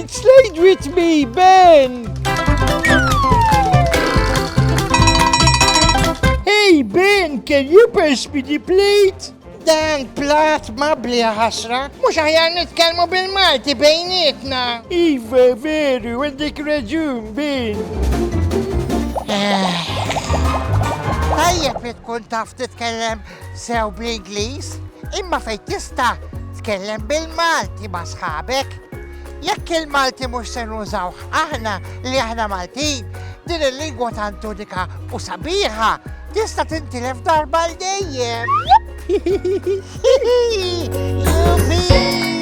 Slide with me, Ben! Hey, Ben, can you pass me the plate? Dan plat mabli ħasra, mux aħjar nitkellmu bil-Malti bejnietna. Iva, veru, għandek raġun, Ben. Tajjeb li tkun taf titkellem sew bl-Ingliż, imma fejn tista' tkellem bil-Malti ma' sħabek. Jekk il-Malti mhux se nużaw aħna li aħna Maltin, din il-lingwa tant unika u sabiħa tista' tintilef darba l-dejjem. Yuppie!